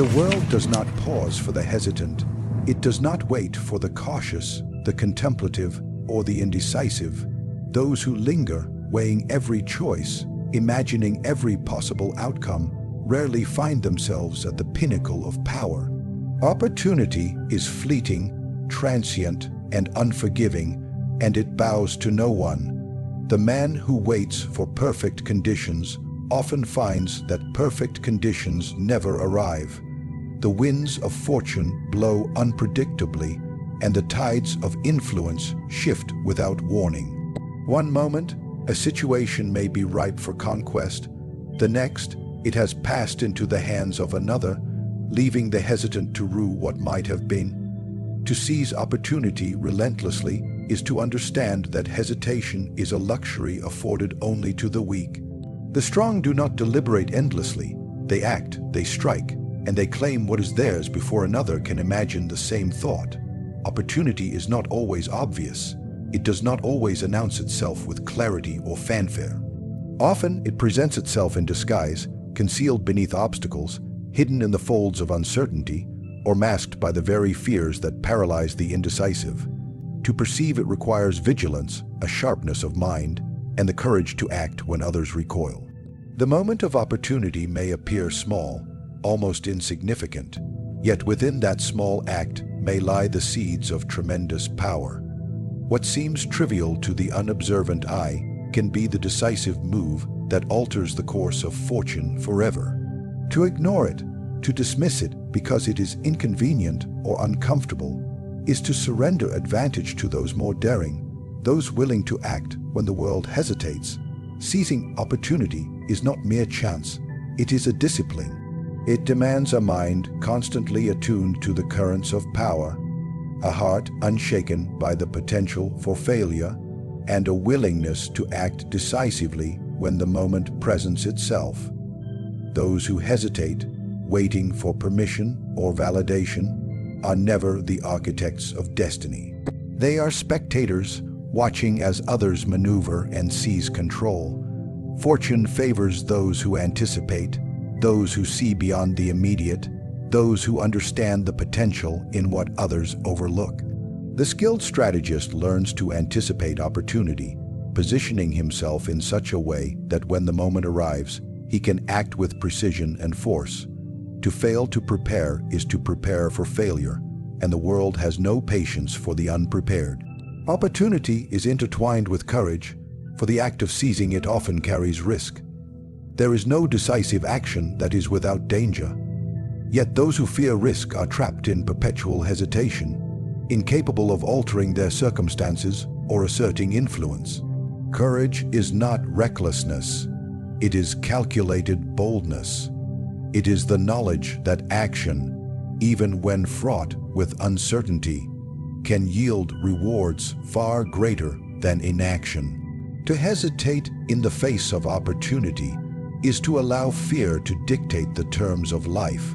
The world does not pause for the hesitant. It does not wait for the cautious, the contemplative, or the indecisive. Those who linger, weighing every choice, imagining every possible outcome, rarely find themselves at the pinnacle of power. Opportunity is fleeting, transient, and unforgiving, and it bows to no one. The man who waits for perfect conditions often finds that perfect conditions never arrive. The winds of fortune blow unpredictably, and the tides of influence shift without warning. One moment, a situation may be ripe for conquest. The next, it has passed into the hands of another, leaving the hesitant to rue what might have been. To seize opportunity relentlessly is to understand that hesitation is a luxury afforded only to the weak. The strong do not deliberate endlessly. They act, they strike, and they claim what is theirs before another can imagine the same thought. Opportunity is not always obvious. It does not always announce itself with clarity or fanfare. Often it presents itself in disguise, concealed beneath obstacles, hidden in the folds of uncertainty, or masked by the very fears that paralyze the indecisive. To perceive it requires vigilance, a sharpness of mind, and the courage to act when others recoil. The moment of opportunity may appear small, almost insignificant, yet within that small act may lie the seeds of tremendous power. What seems trivial to the unobservant eye can be the decisive move that alters the course of fortune forever. To ignore it, to dismiss it because it is inconvenient or uncomfortable, is to surrender advantage to those more daring, those willing to act when the world hesitates. Seizing opportunity is not mere chance, it is a discipline. It demands a mind constantly attuned to the currents of power, a heart unshaken by the potential for failure, and a willingness to act decisively when the moment presents itself. Those who hesitate, waiting for permission or validation, are never the architects of destiny. They are spectators, watching as others maneuver and seize control. Fortune favors those who anticipate, those who see beyond the immediate, those who understand the potential in what others overlook. The skilled strategist learns to anticipate opportunity, positioning himself in such a way that when the moment arrives, he can act with precision and force. To fail to prepare is to prepare for failure, and the world has no patience for the unprepared. Opportunity is intertwined with courage, for the act of seizing it often carries risk. There is no decisive action that is without danger. Yet those who fear risk are trapped in perpetual hesitation, incapable of altering their circumstances or asserting influence. Courage is not recklessness. It is calculated boldness. It is the knowledge that action, even when fraught with uncertainty, can yield rewards far greater than inaction. To hesitate in the face of opportunity is to allow fear to dictate the terms of life,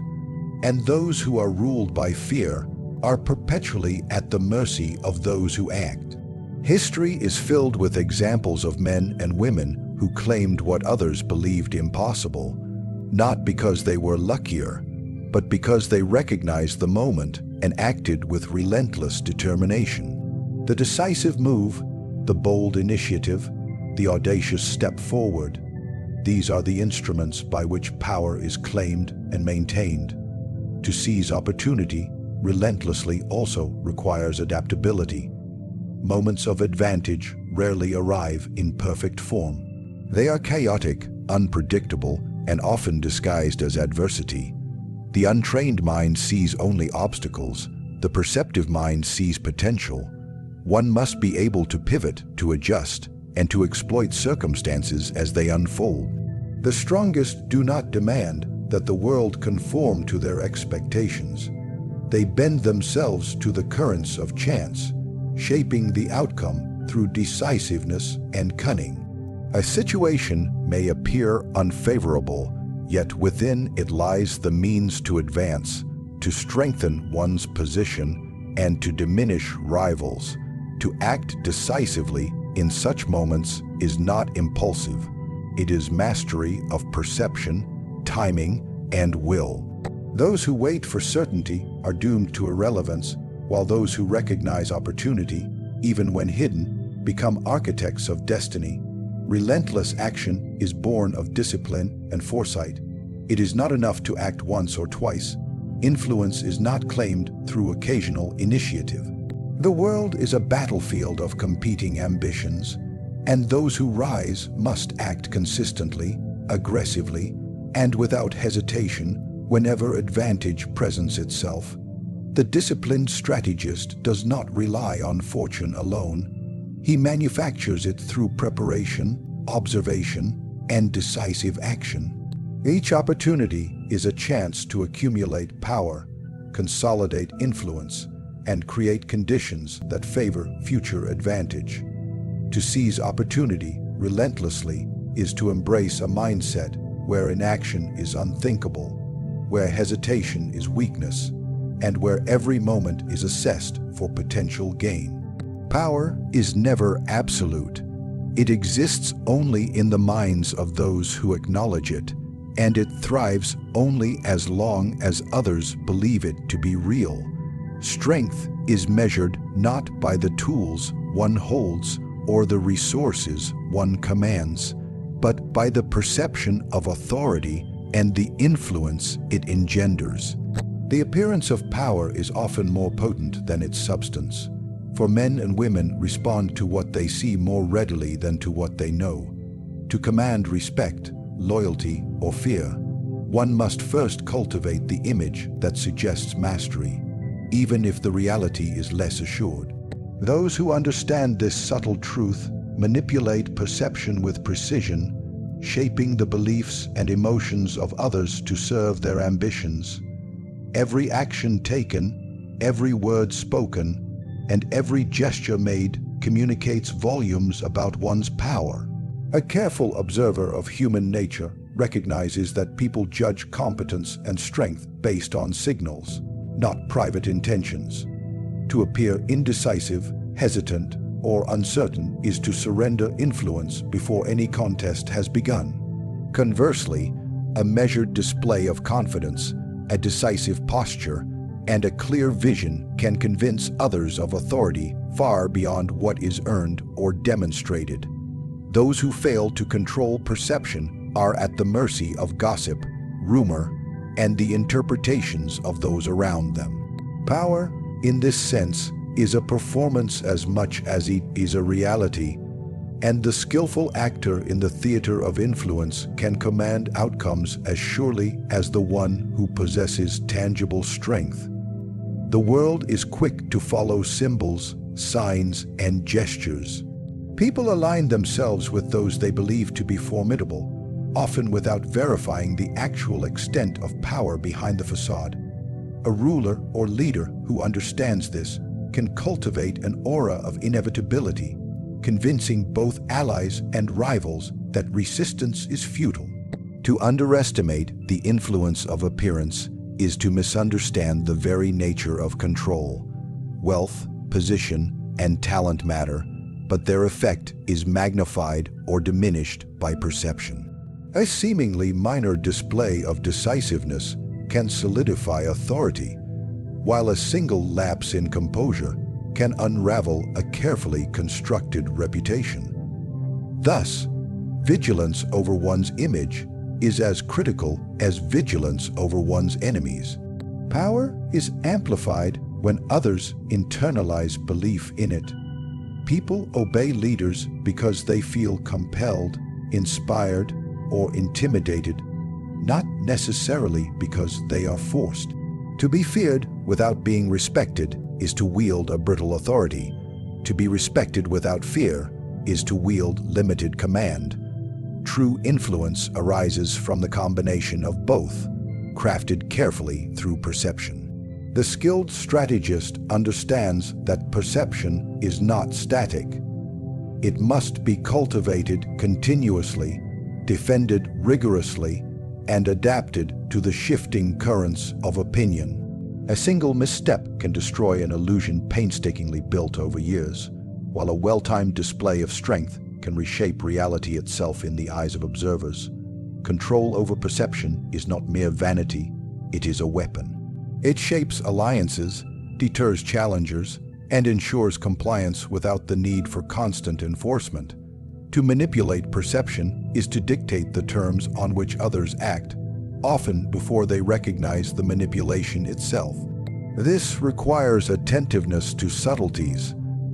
and those who are ruled by fear are perpetually at the mercy of those who act. History is filled with examples of men and women who claimed what others believed impossible, not because they were luckier, but because they recognized the moment and acted with relentless determination. The decisive move, the bold initiative, the audacious step forward, these are the instruments by which power is claimed and maintained. To seize opportunity relentlessly also requires adaptability. Moments of advantage rarely arrive in perfect form. They are chaotic, unpredictable, and often disguised as adversity. The untrained mind sees only obstacles. The perceptive mind sees potential. One must be able to pivot, to adjust, and to exploit circumstances as they unfold. The strongest do not demand that the world conform to their expectations. They bend themselves to the currents of chance, shaping the outcome through decisiveness and cunning. A situation may appear unfavorable, yet within it lies the means to advance, to strengthen one's position, and to diminish rivals. To act decisively in such moments is not impulsive. It is mastery of perception, timing, and will. Those who wait for certainty are doomed to irrelevance, while those who recognize opportunity, even when hidden, become architects of destiny. Relentless action is born of discipline and foresight. It is not enough to act once or twice. Influence is not claimed through occasional initiative. The world is a battlefield of competing ambitions, and those who rise must act consistently, aggressively, and without hesitation whenever advantage presents itself. The disciplined strategist does not rely on fortune alone. He manufactures it through preparation, observation, and decisive action. Each opportunity is a chance to accumulate power, consolidate influence, and create conditions that favor future advantage. To seize opportunity relentlessly is to embrace a mindset where inaction is unthinkable, where hesitation is weakness, and where every moment is assessed for potential gain. Power is never absolute. It exists only in the minds of those who acknowledge it, and it thrives only as long as others believe it to be real. Strength is measured not by the tools one holds or the resources one commands, but by the perception of authority and the influence it engenders. The appearance of power is often more potent than its substance, for men and women respond to what they see more readily than to what they know. To command respect, loyalty, or fear, one must first cultivate the image that suggests mastery, even if the reality is less assured. Those who understand this subtle truth manipulate perception with precision, shaping the beliefs and emotions of others to serve their ambitions. Every action taken, every word spoken, and every gesture made communicates volumes about one's power. A careful observer of human nature recognizes that people judge competence and strength based on signals, not private intentions. To appear indecisive, hesitant, or uncertain is to surrender influence before any contest has begun. Conversely, a measured display of confidence, a decisive posture, and a clear vision can convince others of authority far beyond what is earned or demonstrated. Those who fail to control perception are at the mercy of gossip, rumor, and the interpretations of those around them. Power, in this sense, is a performance as much as it is a reality, and the skillful actor in the theater of influence can command outcomes as surely as the one who possesses tangible strength. The world is quick to follow symbols, signs, and gestures. People align themselves with those they believe to be formidable, often without verifying the actual extent of power behind the facade. A ruler or leader who understands this can cultivate an aura of inevitability, convincing both allies and rivals that resistance is futile. To underestimate the influence of appearance is to misunderstand the very nature of control. Wealth, position, and talent matter, but their effect is magnified or diminished by perception. A seemingly minor display of decisiveness can solidify authority, while a single lapse in composure can unravel a carefully constructed reputation. Thus, vigilance over one's image is as critical as vigilance over one's enemies. Power is amplified when others internalize belief in it. People obey leaders because they feel compelled, inspired, or intimidated, not necessarily because they are forced. To be feared without being respected is to wield a brittle authority. To be respected without fear is to wield limited command. True influence arises from the combination of both, crafted carefully through perception. The skilled strategist understands that perception is not static. It must be cultivated continuously, defended rigorously, and adapted to the shifting currents of opinion. A single misstep can destroy an illusion painstakingly built over years, while a well-timed display of strength can reshape reality itself in the eyes of observers. Control over perception is not mere vanity, it is a weapon. It shapes alliances, deters challengers, and ensures compliance without the need for constant enforcement. To manipulate perception is to dictate the terms on which others act, often before they recognize the manipulation itself. This requires attentiveness to subtleties,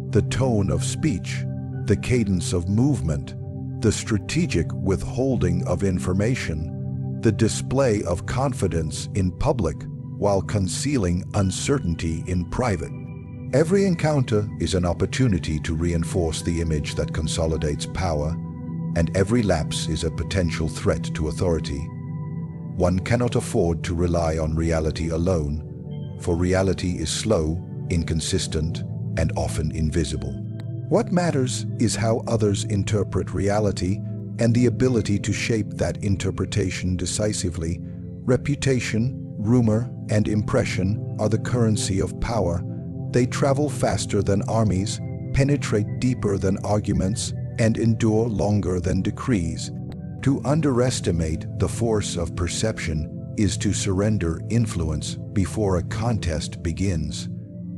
the tone of speech, the cadence of movement, the strategic withholding of information, the display of confidence in public while concealing uncertainty in private. Every encounter is an opportunity to reinforce the image that consolidates power, and every lapse is a potential threat to authority. One cannot afford to rely on reality alone, for reality is slow, inconsistent, and often invisible. What matters is how others interpret reality and the ability to shape that interpretation decisively. Reputation, rumor, and impression are the currency of power. They travel faster than armies, penetrate deeper than arguments, and endure longer than decrees. To underestimate the force of perception is to surrender influence before a contest begins.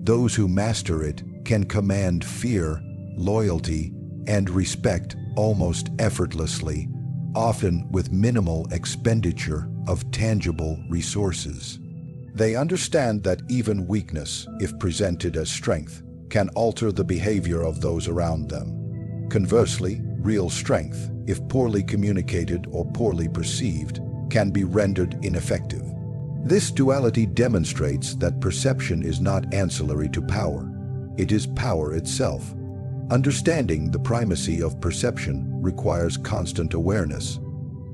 Those who master it can command fear, loyalty, and respect almost effortlessly, often with minimal expenditure of tangible resources. They understand that even weakness, if presented as strength, can alter the behavior of those around them. Conversely, real strength, if poorly communicated or poorly perceived, can be rendered ineffective. This duality demonstrates that perception is not ancillary to power. It is power itself. Understanding the primacy of perception requires constant awareness.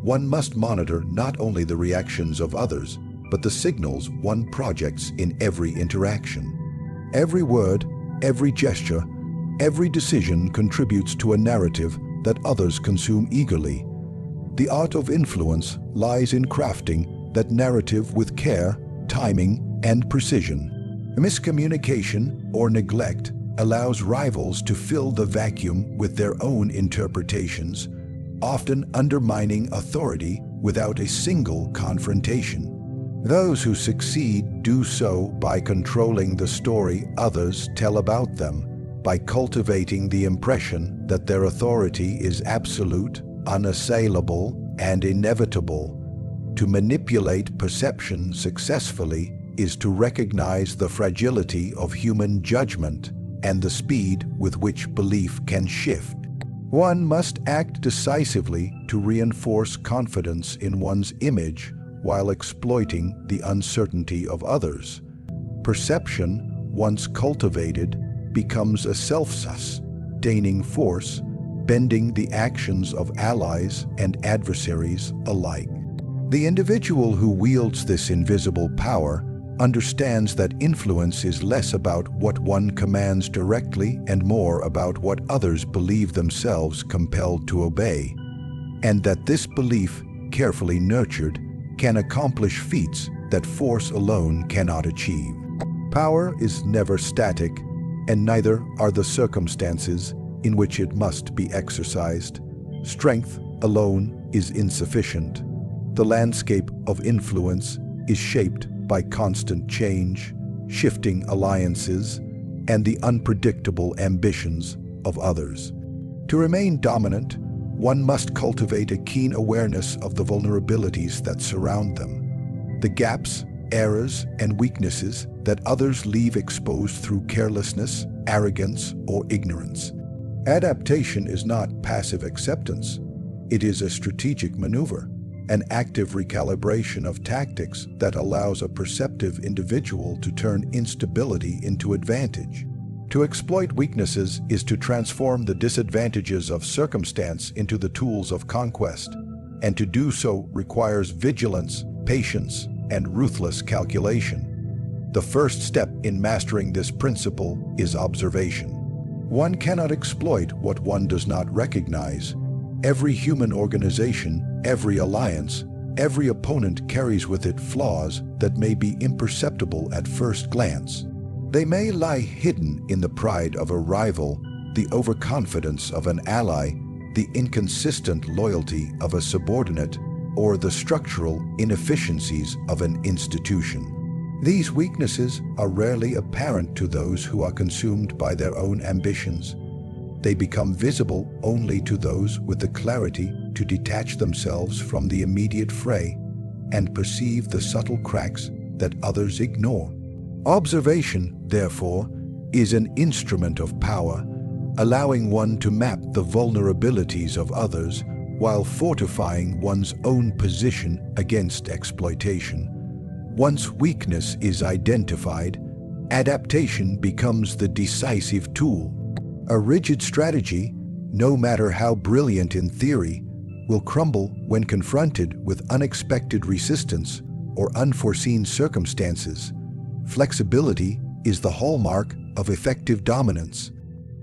One must monitor not only the reactions of others, but the signals one projects in every interaction. Every word, every gesture, every decision contributes to a narrative that others consume eagerly. The art of influence lies in crafting that narrative with care, timing, and precision. Miscommunication or neglect allows rivals to fill the vacuum with their own interpretations, often undermining authority without a single confrontation. Those who succeed do so by controlling the story others tell about them, by cultivating the impression that their authority is absolute, unassailable, and inevitable. To manipulate perception successfully is to recognize the fragility of human judgment and the speed with which belief can shift. One must act decisively to reinforce confidence in one's image while exploiting the uncertainty of others. Perception, once cultivated, becomes a self-sustaining force, bending the actions of allies and adversaries alike. The individual who wields this invisible power understands that influence is less about what one commands directly and more about what others believe themselves compelled to obey, and that this belief, carefully nurtured, can accomplish feats that force alone cannot achieve. Power is never static, and neither are the circumstances in which it must be exercised. Strength alone is insufficient. The landscape of influence is shaped by constant change, shifting alliances, and the unpredictable ambitions of others. To remain dominant, one must cultivate a keen awareness of the vulnerabilities that surround them, the gaps, errors, and weaknesses that others leave exposed through carelessness, arrogance, or ignorance. Adaptation is not passive acceptance. It is a strategic maneuver, an active recalibration of tactics that allows a perceptive individual to turn instability into advantage. To exploit weaknesses is to transform the disadvantages of circumstance into the tools of conquest, and to do so requires vigilance, patience, and ruthless calculation. The first step in mastering this principle is observation. One cannot exploit what one does not recognize. Every human organization, every alliance, every opponent carries with it flaws that may be imperceptible at first glance. They may lie hidden in the pride of a rival, the overconfidence of an ally, the inconsistent loyalty of a subordinate, or the structural inefficiencies of an institution. These weaknesses are rarely apparent to those who are consumed by their own ambitions. They become visible only to those with the clarity to detach themselves from the immediate fray and perceive the subtle cracks that others ignore. Observation, therefore, is an instrument of power, allowing one to map the vulnerabilities of others while fortifying one's own position against exploitation. Once weakness is identified, adaptation becomes the decisive tool. A rigid strategy, no matter how brilliant in theory, will crumble when confronted with unexpected resistance or unforeseen circumstances. Flexibility is the hallmark of effective dominance.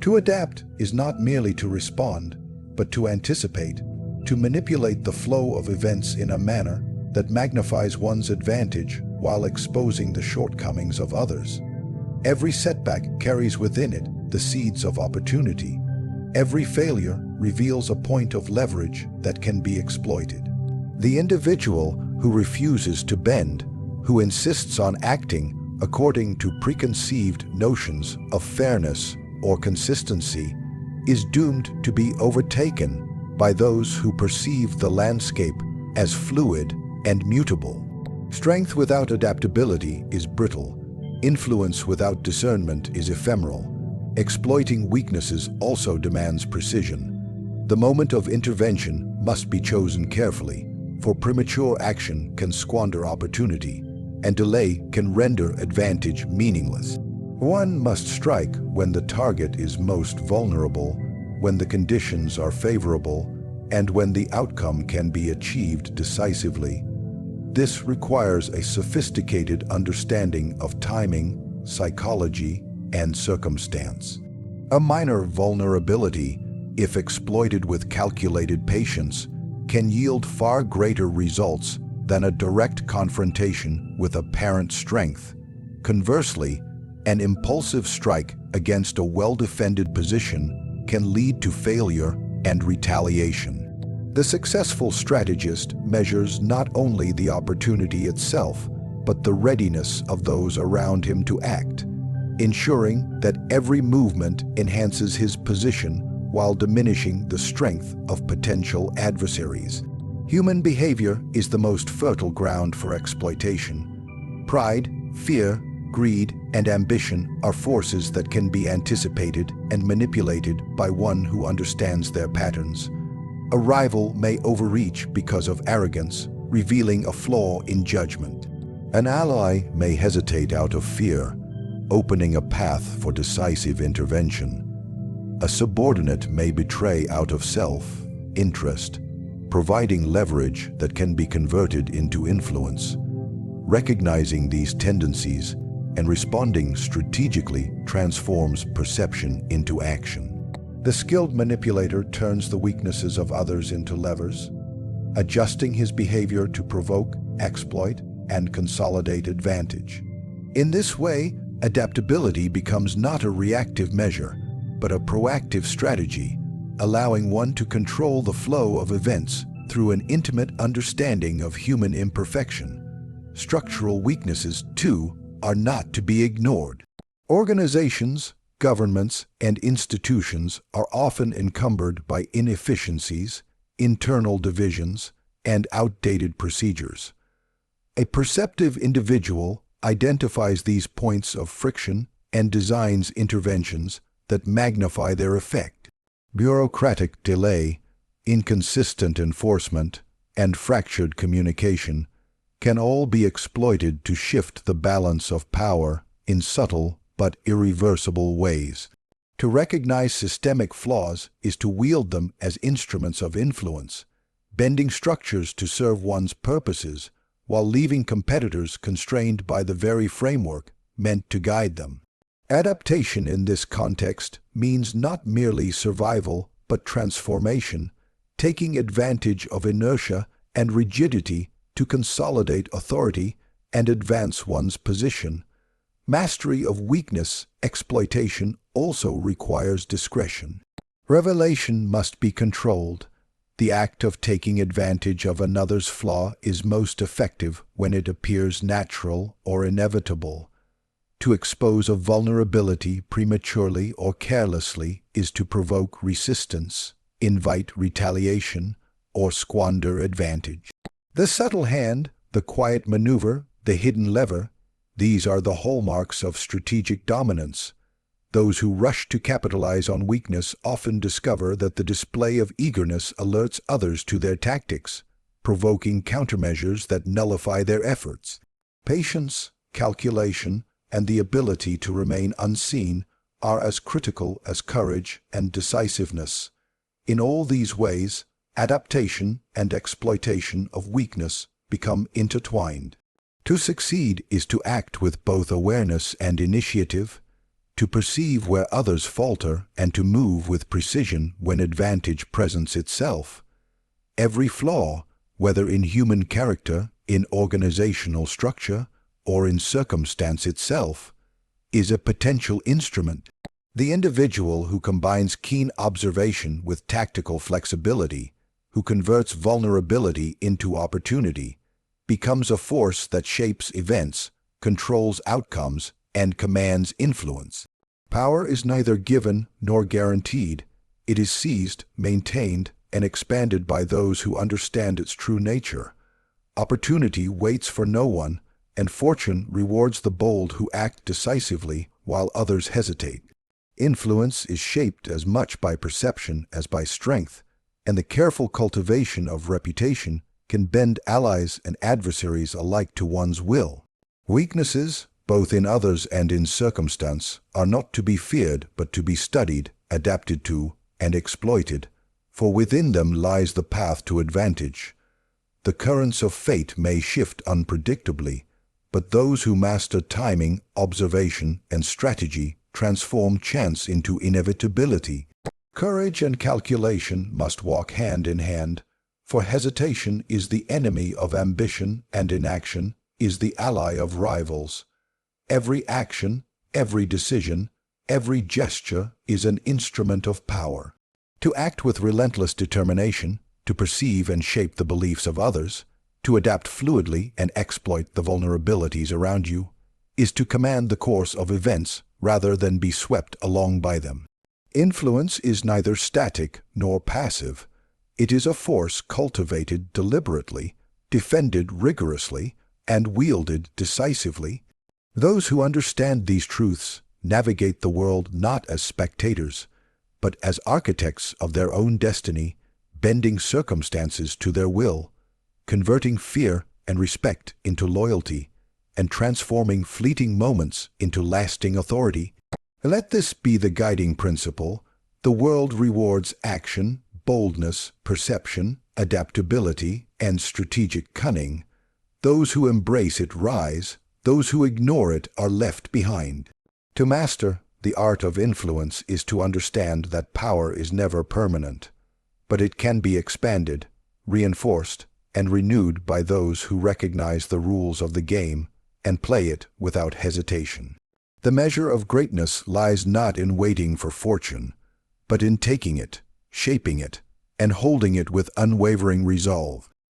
To adapt is not merely to respond, but to anticipate, to manipulate the flow of events in a manner that magnifies one's advantage while exposing the shortcomings of others. Every setback carries within it the seeds of opportunity. Every failure reveals a point of leverage that can be exploited. The individual who refuses to bend, who insists on acting according to preconceived notions of fairness or consistency, is doomed to be overtaken by those who perceive the landscape as fluid and mutable. Strength without adaptability is brittle. Influence without discernment is ephemeral. Exploiting weaknesses also demands precision. The moment of intervention must be chosen carefully, for premature action can squander opportunity, and delay can render advantage meaningless. One must strike when the target is most vulnerable, when the conditions are favorable, and when the outcome can be achieved decisively. This requires a sophisticated understanding of timing, psychology, and circumstance. A minor vulnerability, if exploited with calculated patience, can yield far greater results than a direct confrontation with apparent strength. Conversely, an impulsive strike against a well-defended position can lead to failure and retaliation. The successful strategist measures not only the opportunity itself, but the readiness of those around him to act, ensuring that every movement enhances his position while diminishing the strength of potential adversaries. Human behavior is the most fertile ground for exploitation. Pride, fear, greed, and ambition are forces that can be anticipated and manipulated by one who understands their patterns. A rival may overreach because of arrogance, revealing a flaw in judgment. An ally may hesitate out of fear, opening a path for decisive intervention. A subordinate may betray out of self-interest, providing leverage that can be converted into influence. Recognizing these tendencies and responding strategically transforms perception into action. The skilled manipulator turns the weaknesses of others into levers, adjusting his behavior to provoke, exploit, and consolidate advantage. In this way, adaptability becomes not a reactive measure, but a proactive strategy, allowing one to control the flow of events through an intimate understanding of human imperfection. Structural weaknesses, too, are not to be ignored. Organizations, governments, and institutions are often encumbered by inefficiencies, internal divisions, and outdated procedures. A perceptive individual identifies these points of friction and designs interventions that magnify their effect. Bureaucratic delay, inconsistent enforcement, and fractured communication can all be exploited to shift the balance of power in subtle but irreversible ways. To recognize systemic flaws is to wield them as instruments of influence, bending structures to serve one's purposes while leaving competitors constrained by the very framework meant to guide them. Adaptation in this context means not merely survival but transformation, taking advantage of inertia and rigidity to consolidate authority and advance one's position. Mastery of weakness exploitation also requires discretion. Revelation must be controlled. The act of taking advantage of another's flaw is most effective when it appears natural or inevitable. To expose a vulnerability prematurely or carelessly is to provoke resistance, invite retaliation, or squander advantage. The subtle hand, the quiet maneuver, the hidden lever, these are the hallmarks of strategic dominance. Those who rush to capitalize on weakness often discover that the display of eagerness alerts others to their tactics, provoking countermeasures that nullify their efforts. Patience, calculation, and the ability to remain unseen are as critical as courage and decisiveness. In all these ways, adaptation and exploitation of weakness become intertwined. To succeed is to act with both awareness and initiative, to perceive where others falter, and to move with precision when advantage presents itself. Every flaw, whether in human character, in organizational structure, or in circumstance itself, is a potential instrument. The individual who combines keen observation with tactical flexibility, who converts vulnerability into opportunity, becomes a force that shapes events, controls outcomes, and commands influence. Power is neither given nor guaranteed. It is seized, maintained, and expanded by those who understand its true nature. Opportunity waits for no one, and fortune rewards the bold who act decisively while others hesitate. Influence is shaped as much by perception as by strength, and the careful cultivation of reputation can bend allies and adversaries alike to one's will. Weaknesses, both in others and in circumstance, are not to be feared but to be studied, adapted to, and exploited, for within them lies the path to advantage. The currents of fate may shift unpredictably, but those who master timing, observation, and strategy transform chance into inevitability. Courage and calculation must walk hand in hand, for hesitation is the enemy of ambition and inaction is the ally of rivals. Every action, every decision, every gesture is an instrument of power. To act with relentless determination, to perceive and shape the beliefs of others, to adapt fluidly and exploit the vulnerabilities around you, is to command the course of events rather than be swept along by them. Influence is neither static nor passive. It is a force cultivated deliberately, defended rigorously, and wielded decisively. Those who understand these truths navigate the world not as spectators, but as architects of their own destiny, bending circumstances to their will, converting fear and respect into loyalty, and transforming fleeting moments into lasting authority. Let this be the guiding principle. The world rewards action, boldness, perception, adaptability, and strategic cunning. Those who embrace it rise, those who ignore it are left behind. To master the art of influence is to understand that power is never permanent, but it can be expanded, reinforced, and renewed by those who recognize the rules of the game and play it without hesitation. The measure of greatness lies not in waiting for fortune, but in taking it, shaping it, and holding it with unwavering resolve.